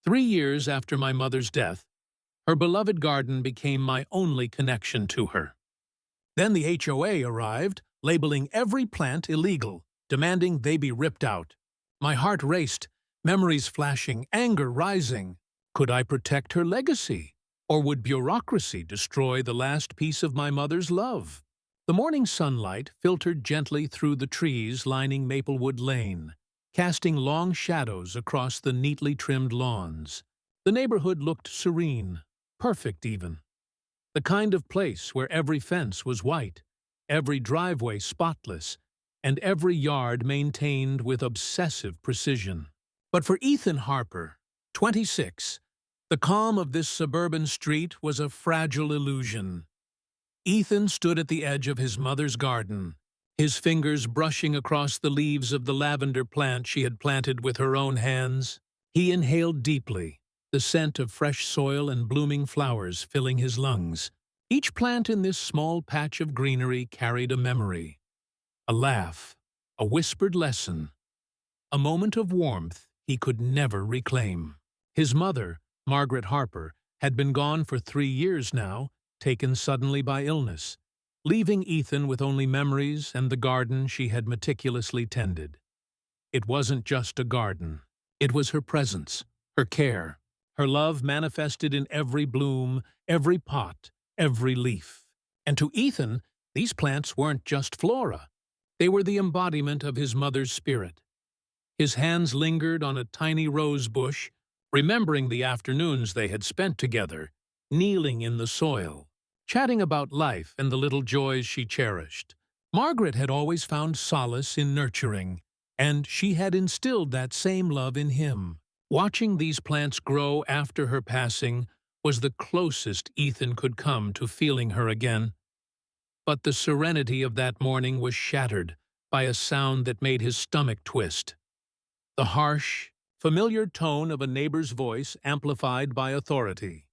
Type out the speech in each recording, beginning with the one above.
3 years after my mother's death, her beloved garden became my only connection to her. Then the HOA arrived, labeling every plant illegal, demanding they be ripped out. My heart raced, memories flashing, anger rising. Could I protect her legacy? Or would bureaucracy destroy the last piece of my mother's love? The morning sunlight filtered gently through the trees lining Maplewood Lane, casting long shadows across the neatly trimmed lawns. The neighborhood looked serene, perfect even. The kind of place where every fence was white, every driveway spotless, and every yard maintained with obsessive precision. But for Ethan Harper, 26, the calm of this suburban street was a fragile illusion. Ethan stood at the edge of his mother's garden, his fingers brushing across the leaves of the lavender plant she had planted with her own hands. He inhaled deeply, the scent of fresh soil and blooming flowers filling his lungs. Each plant in this small patch of greenery carried a memory, a laugh, a whispered lesson, a moment of warmth he could never reclaim. His mother, Margaret Harper, had been gone for 3 years now, taken suddenly by illness, leaving Ethan with only memories and the garden she had meticulously tended. It wasn't just a garden. It was her presence, her care, her love manifested in every bloom, every pot, every leaf. And to Ethan, these plants weren't just flora. They were the embodiment of his mother's spirit. His hands lingered on a tiny rose bush, remembering the afternoons they had spent together, kneeling in the soil, chatting about life and the little joys she cherished. Margaret had always found solace in nurturing, and she had instilled that same love in him. Watching these plants grow after her passing was the closest Ethan could come to feeling her again. But the serenity of that morning was shattered by a sound that made his stomach twist. The harsh, familiar tone of a neighbor's voice amplified by authority.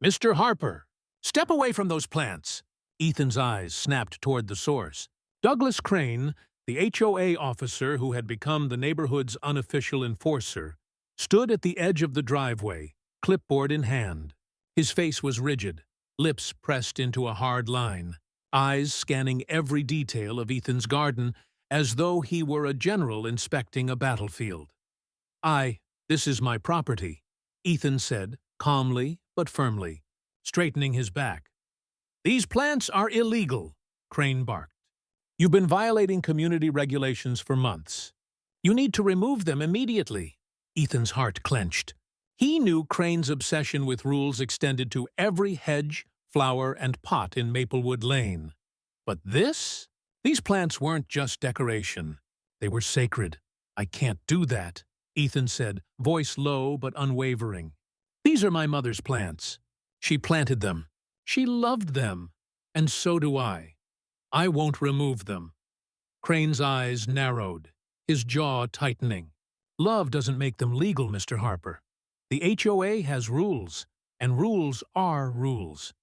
"Mr. Harper, step away from those plants!" Ethan's eyes snapped toward the source. Douglas Crane, the HOA officer who had become the neighborhood's unofficial enforcer, stood at the edge of the driveway, clipboard in hand. His face was rigid, lips pressed into a hard line, eyes scanning every detail of Ethan's garden as though he were a general inspecting a battlefield. "This is my property," Ethan said, calmly but firmly, straightening his back. "These plants are illegal," Crane barked. "You've been violating community regulations for months. You need to remove them immediately." Ethan's heart clenched. He knew Crane's obsession with rules extended to every hedge, flower, and pot in Maplewood Lane. But these plants weren't just decoration. They were sacred. "I can't do that," Ethan said, voice low but unwavering. "These are my mother's plants. She planted them. She loved them. And so do I. I won't remove them." Crane's eyes narrowed, his jaw tightening. "Love doesn't make them legal, Mr. Harper. The HOA has rules, and rules are rules."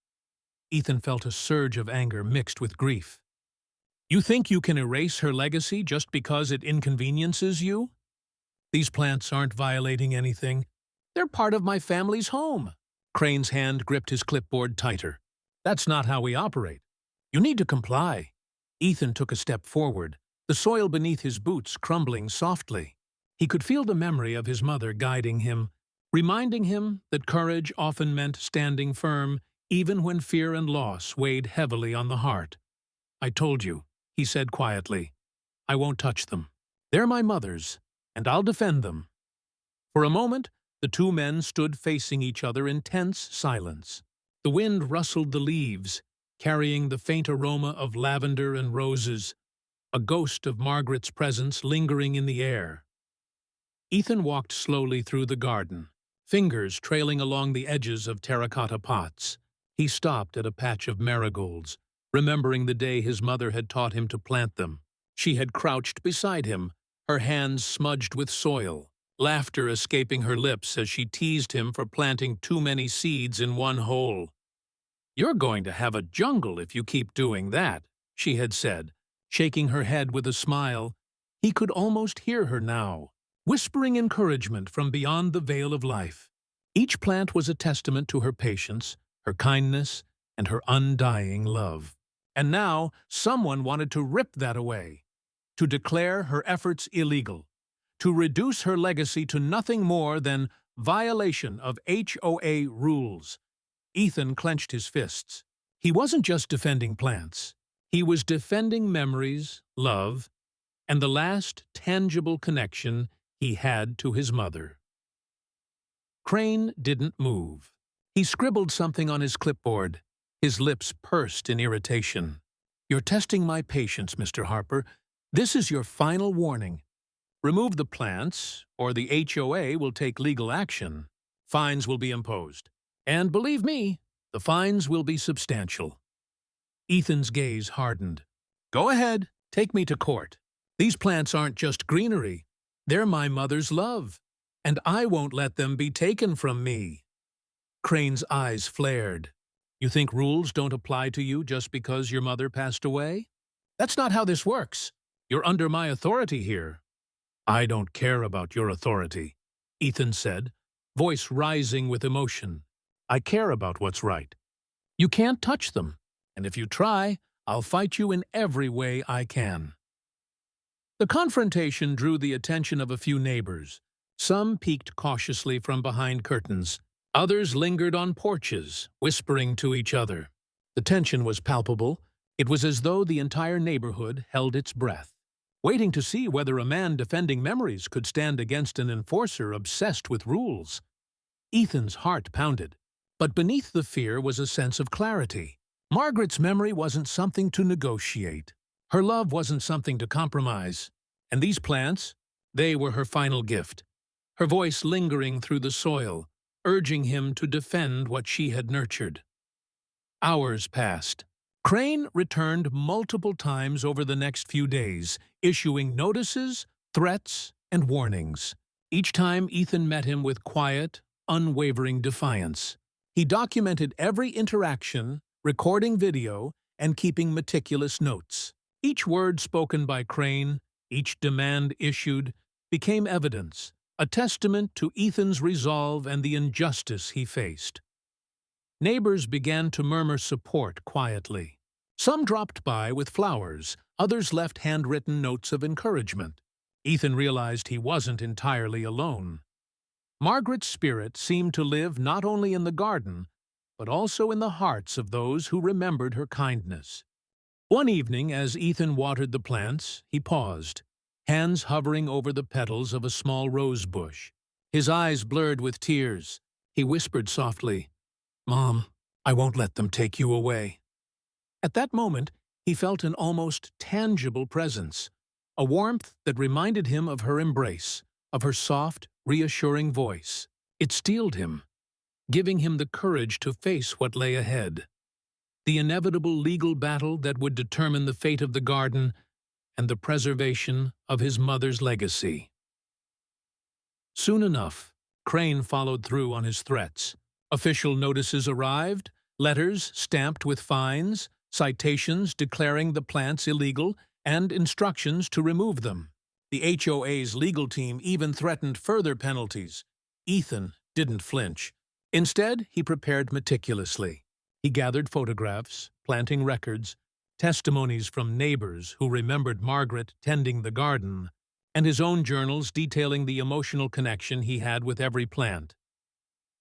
Ethan felt a surge of anger mixed with grief. "You think you can erase her legacy just because it inconveniences you? These plants aren't violating anything. They're part of my family's home." Crane's hand gripped his clipboard tighter. "That's not how we operate. You need to comply." Ethan took a step forward, the soil beneath his boots crumbling softly. He could feel the memory of his mother guiding him, reminding him that courage often meant standing firm even when fear and loss weighed heavily on the heart. "I told you," he said quietly. "I won't touch them. They're my mother's, and I'll defend them." For a moment, the two men stood facing each other in tense silence. The wind rustled the leaves, carrying the faint aroma of lavender and roses, a ghost of Margaret's presence lingering in the air. Ethan walked slowly through the garden, fingers trailing along the edges of terracotta pots. He stopped at a patch of marigolds, remembering the day his mother had taught him to plant them. She had crouched beside him, her hands smudged with soil, laughter escaping her lips as she teased him for planting too many seeds in one hole. "You're going to have a jungle if you keep doing that," she had said, shaking her head with a smile. He could almost hear her now, whispering encouragement from beyond the veil of life. Each plant was a testament to her patience, her kindness, and her undying love. And now someone wanted to rip that away, to declare her efforts illegal, to reduce her legacy to nothing more than violation of HOA rules. Ethan clenched his fists. He wasn't just defending plants. He was defending memories, love, and the last tangible connection he had to his mother. Crane didn't move. He scribbled something on his clipboard. His lips pursed in irritation. "You're testing my patience, Mr. Harper. This is your final warning. Remove the plants, or the HOA will take legal action. Fines will be imposed. And believe me, the fines will be substantial." Ethan's gaze hardened. "Go ahead, take me to court. These plants aren't just greenery. They're my mother's love, and I won't let them be taken from me." Crane's eyes flared. "You think rules don't apply to you just because your mother passed away? That's not how this works. You're under my authority here." "I don't care about your authority," Ethan said, voice rising with emotion. "I care about what's right. You can't touch them, and if you try, I'll fight you in every way I can." The confrontation drew the attention of a few neighbors. Some peeked cautiously from behind curtains. Others lingered on porches, whispering to each other. The tension was palpable. It was as though the entire neighborhood held its breath, waiting to see whether a man defending memories could stand against an enforcer obsessed with rules. Ethan's heart pounded. But beneath the fear was a sense of clarity. Margaret's memory wasn't something to negotiate. Her love wasn't something to compromise. And these plants, they were her final gift. Her voice lingering through the soil, urging him to defend what she had nurtured. Hours passed. Crane returned multiple times over the next few days, issuing notices, threats, and warnings. Each time Ethan met him with quiet, unwavering defiance. He documented every interaction, recording video, and keeping meticulous notes. Each word spoken by Crane, each demand issued, became evidence, a testament to Ethan's resolve and the injustice he faced. Neighbors began to murmur support quietly. Some dropped by with flowers, others left handwritten notes of encouragement. Ethan realized he wasn't entirely alone. Margaret's spirit seemed to live not only in the garden, but also in the hearts of those who remembered her kindness. One evening, as Ethan watered the plants, he paused, hands hovering over the petals of a small rose bush. His eyes blurred with tears. He whispered softly, "Mom, I won't let them take you away." At that moment, he felt an almost tangible presence, a warmth that reminded him of her embrace, of her soft, reassuring voice. It steeled him, giving him the courage to face what lay ahead. The inevitable legal battle that would determine the fate of the garden and the preservation of his mother's legacy. Soon enough, Crane followed through on his threats. Official notices arrived, letters stamped with fines, citations declaring the plants illegal, and instructions to remove them. The HOA's legal team even threatened further penalties. Ethan didn't flinch. Instead, he prepared meticulously. He gathered photographs, planting records, testimonies from neighbors who remembered Margaret tending the garden, and his own journals detailing the emotional connection he had with every plant.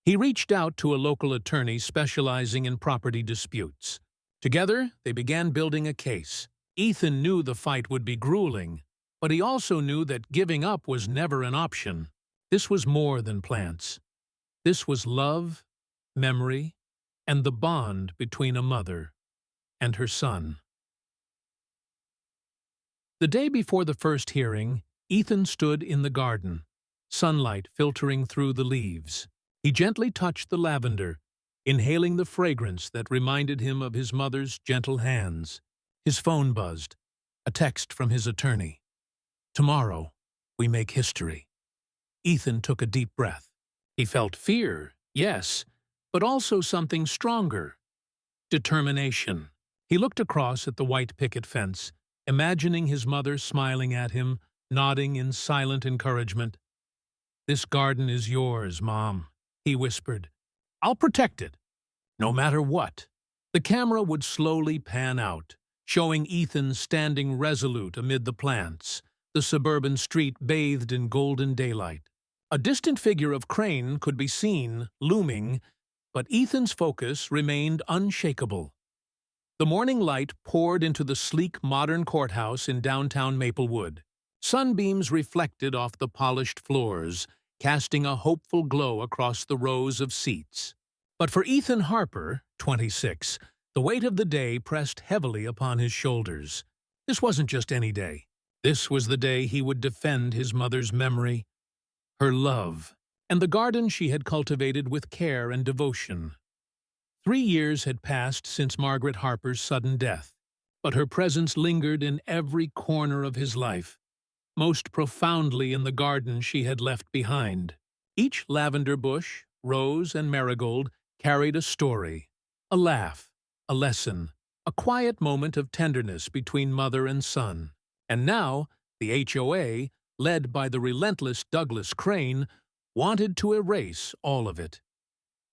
He reached out to a local attorney specializing in property disputes. Together, they began building a case. Ethan knew the fight would be grueling, but he also knew that giving up was never an option. This was more than plants. This was love, memory, and the bond between a mother and her son. The day before the first hearing, Ethan stood in the garden, sunlight filtering through the leaves. He gently touched the lavender, inhaling the fragrance that reminded him of his mother's gentle hands. His phone buzzed, a text from his attorney. "Tomorrow, we make history." Ethan took a deep breath. He felt fear, yes, but also something stronger. Determination. He looked across at the white picket fence, imagining his mother smiling at him, nodding in silent encouragement. "This garden is yours, Mom. he whispered. "I'll protect it, no matter what." The camera would slowly pan out, showing Ethan standing resolute amid the plants, the suburban street bathed in golden daylight. A distant figure of Crane could be seen, looming, but Ethan's focus remained unshakable. The morning light poured into the sleek modern courthouse in downtown Maplewood. Sunbeams reflected off the polished floors, casting a hopeful glow across the rows of seats. But for Ethan Harper, 26, the weight of the day pressed heavily upon his shoulders. This wasn't just any day. This was the day he would defend his mother's memory, her love, and the garden she had cultivated with care and devotion. 3 years had passed since Margaret Harper's sudden death, but her presence lingered in every corner of his life, most profoundly in the garden she had left behind. Each lavender bush, rose, and marigold carried a story, a laugh, a lesson, a quiet moment of tenderness between mother and son. And now, the HOA, led by the relentless Douglas Crane, wanted to erase all of it.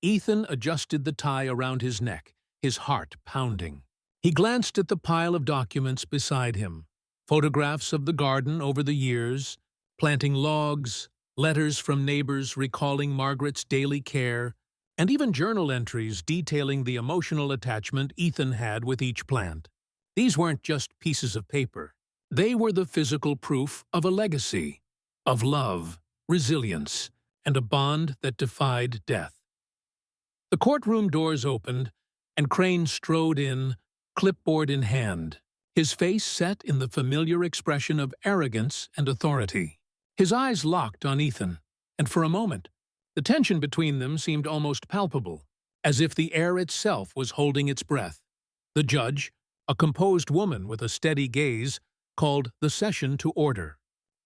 Ethan adjusted the tie around his neck, his heart pounding. He glanced at the pile of documents beside him, photographs of the garden over the years, planting logs, letters from neighbors recalling Margaret's daily care, and even journal entries detailing the emotional attachment Ethan had with each plant. These weren't just pieces of paper. They were the physical proof of a legacy, of love, resilience, and a bond that defied death. The courtroom doors opened, and Crane strode in, clipboard in hand, his face set in the familiar expression of arrogance and authority. His eyes locked on Ethan, and for a moment, the tension between them seemed almost palpable, as if the air itself was holding its breath. The judge, a composed woman with a steady gaze, called the session to order.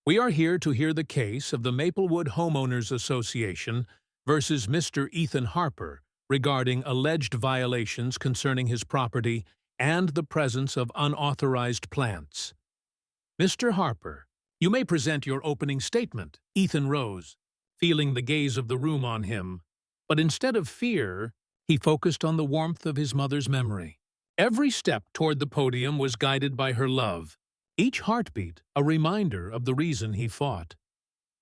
"We are here to hear the case of the Maplewood Homeowners Association versus Mr. Ethan Harper regarding alleged violations concerning his property and the presence of unauthorized plants. Mr. Harper, you may present your opening statement." Ethan rose, feeling the gaze of the room on him, but instead of fear, he focused on the warmth of his mother's memory. Every step toward the podium was guided by her love, each heartbeat a reminder of the reason he fought.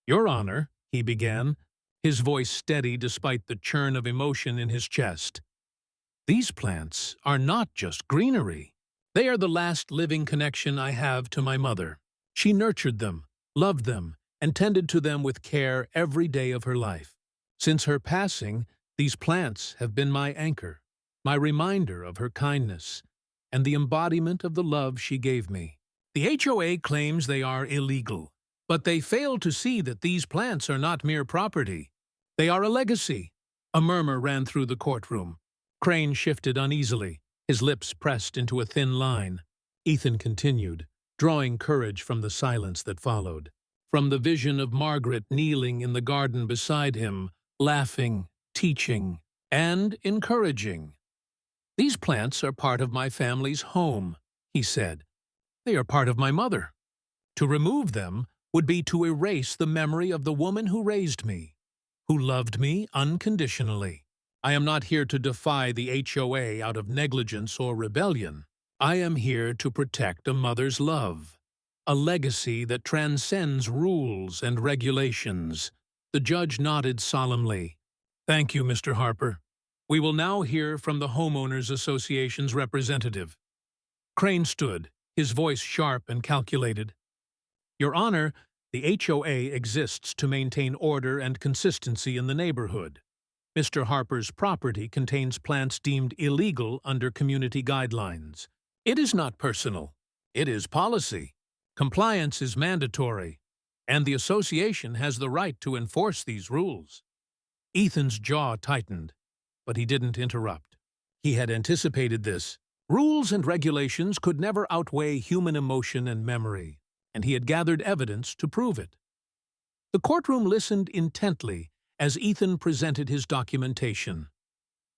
"Your Honor," he began, his voice steady despite the churn of emotion in his chest. "These plants are not just greenery. They are the last living connection I have to my mother. She nurtured them, loved them, and tended to them with care every day of her life. Since her passing, these plants have been my anchor, my reminder of her kindness, and the embodiment of the love she gave me. The HOA claims they are illegal, but they fail to see that these plants are not mere property. They are a legacy." A murmur ran through the courtroom. Crane shifted uneasily, his lips pressed into a thin line. Ethan continued, drawing courage from the silence that followed, from the vision of Margaret kneeling in the garden beside him, laughing, teaching, and encouraging. "These plants are part of my family's home," he said. "They are part of my mother. To remove them would be to erase the memory of the woman who raised me, who loved me unconditionally. I am not here to defy the HOA out of negligence or rebellion. I am here to protect a mother's love, a legacy that transcends rules and regulations." The judge nodded solemnly. "Thank you, Mr. Harper. We will now hear from the Homeowners Association's representative." Crane stood, his voice sharp and calculated. "Your Honor, the HOA exists to maintain order and consistency in the neighborhood. Mr. Harper's property contains plants deemed illegal under community guidelines. It is not personal. It is policy. Compliance is mandatory, and the association has the right to enforce these rules." Ethan's jaw tightened, but he didn't interrupt. He had anticipated this. Rules and regulations could never outweigh human emotion and memory, and he had gathered evidence to prove it. The courtroom listened intently as Ethan presented his documentation.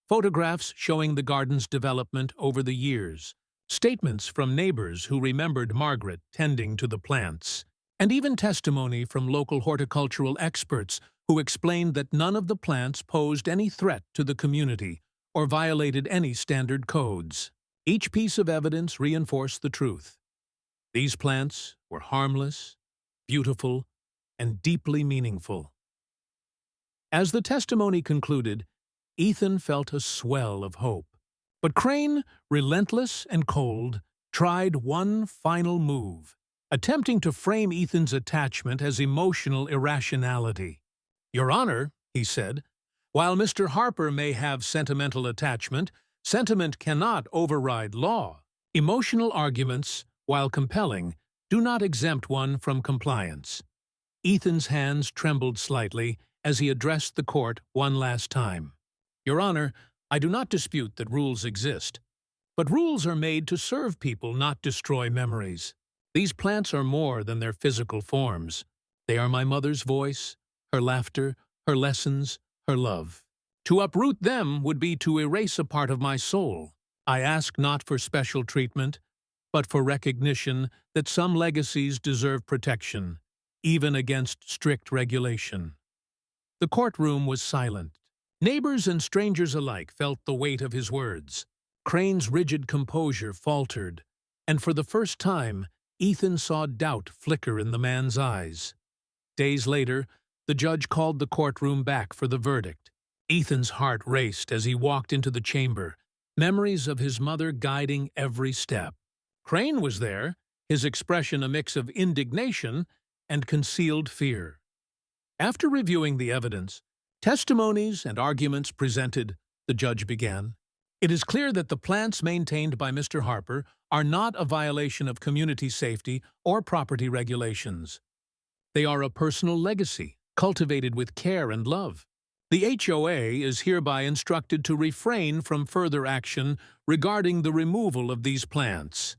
Photographs showing the garden's development over the years, statements from neighbors who remembered Margaret tending to the plants, and even testimony from local horticultural experts who explained that none of the plants posed any threat to the community or violated any standard codes. Each piece of evidence reinforced the truth. These plants were harmless, beautiful, and deeply meaningful. As the testimony concluded, Ethan felt a swell of hope. But Crane, relentless and cold, tried one final move, attempting to frame Ethan's attachment as emotional irrationality. "Your Honor," he said, "while Mr. Harper may have sentimental attachment, sentiment cannot override law. Emotional arguments, while compelling, do not exempt one from compliance." Ethan's hands trembled slightly as he addressed the court one last time. "Your Honor, I do not dispute that rules exist. But rules are made to serve people, not destroy memories. These plants are more than their physical forms. They are my mother's voice, her laughter, her lessons, her love. To uproot them would be to erase a part of my soul. I ask not for special treatment, but for recognition that some legacies deserve protection, even against strict regulation." The courtroom was silent. Neighbors and strangers alike felt the weight of his words. Crane's rigid composure faltered, and for the first time, Ethan saw doubt flicker in the man's eyes. Days later, the judge called the courtroom back for the verdict. Ethan's heart raced as he walked into the chamber, memories of his mother guiding every step. Crane was there, his expression a mix of indignation and concealed fear. After reviewing the evidence, testimonies and arguments presented, the judge began, "It is clear that the plants maintained by Mr. Harper are not a violation of community safety or property regulations. They are a personal legacy, cultivated with care and love. The HOA is hereby instructed to refrain from further action regarding the removal of these plants.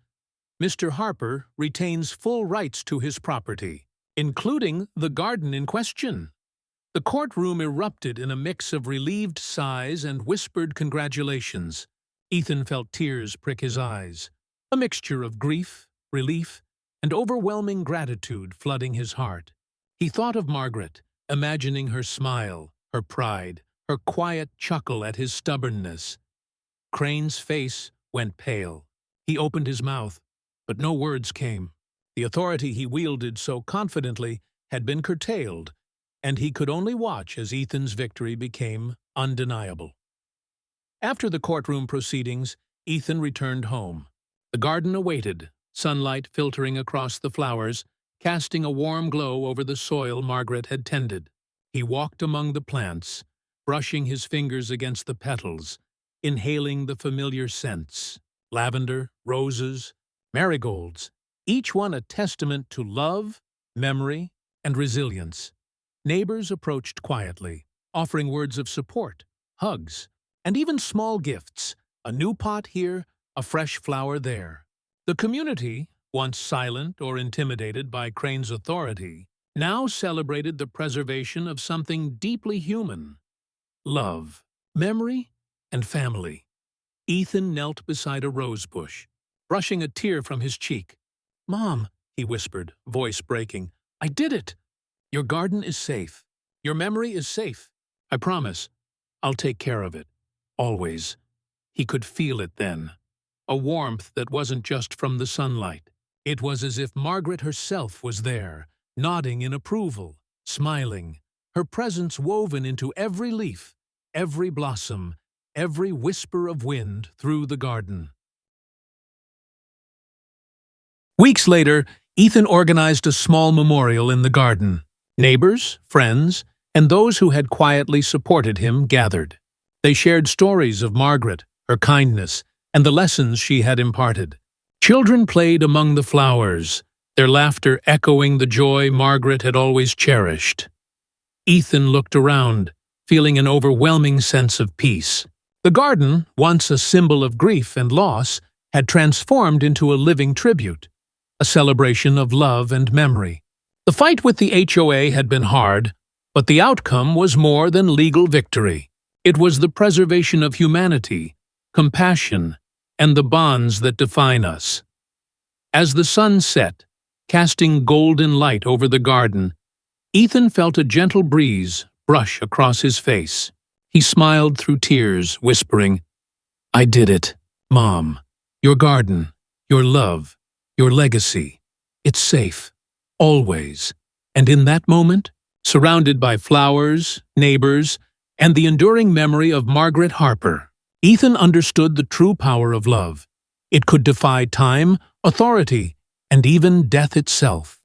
Mr. Harper retains full rights to his property, including the garden in question." The courtroom erupted in a mix of relieved sighs and whispered congratulations. Ethan felt tears prick his eyes, a mixture of grief, relief, and overwhelming gratitude flooding his heart. He thought of Margaret, imagining her smile, her pride, her quiet chuckle at his stubbornness. Crane's face went pale. He opened his mouth, but no words came. The authority he wielded so confidently had been curtailed, and he could only watch as Ethan's victory became undeniable. After the courtroom proceedings, Ethan returned home. The garden awaited, sunlight filtering across the flowers, casting a warm glow over the soil Margaret had tended. He walked among the plants, brushing his fingers against the petals, inhaling the familiar scents: lavender, roses, marigolds, each one a testament to love, memory, and resilience. Neighbors approached quietly, offering words of support, hugs, and even small gifts, a new pot here, a fresh flower there. The community, once silent or intimidated by Crane's authority, now celebrated the preservation of something deeply human: love, memory, and family. Ethan knelt beside a rose bush, brushing a tear from his cheek. "Mom," he whispered, voice breaking, "I did it! Your garden is safe. Your memory is safe. I promise. I'll take care of it. Always." He could feel it then. A warmth that wasn't just from the sunlight. It was as if Margaret herself was there, nodding in approval, smiling, her presence woven into every leaf, every blossom, every whisper of wind through the garden. Weeks later, Ethan organized a small memorial in the garden. Neighbors, friends, and those who had quietly supported him gathered. They shared stories of Margaret, her kindness, and the lessons she had imparted. Children played among the flowers, their laughter echoing the joy Margaret had always cherished. Ethan looked around, feeling an overwhelming sense of peace. The garden, once a symbol of grief and loss, had transformed into a living tribute, a celebration of love and memory. The fight with the HOA had been hard, but the outcome was more than legal victory. It was the preservation of humanity, compassion, and the bonds that define us. As the sun set, casting golden light over the garden, Ethan felt a gentle breeze brush across his face. He smiled through tears, whispering, "I did it, Mom. Your garden, your love, your legacy. It's safe. Always." And in that moment, surrounded by flowers, neighbors, and the enduring memory of Margaret Harper, Ethan understood the true power of love. It could defy time, authority, and even death itself.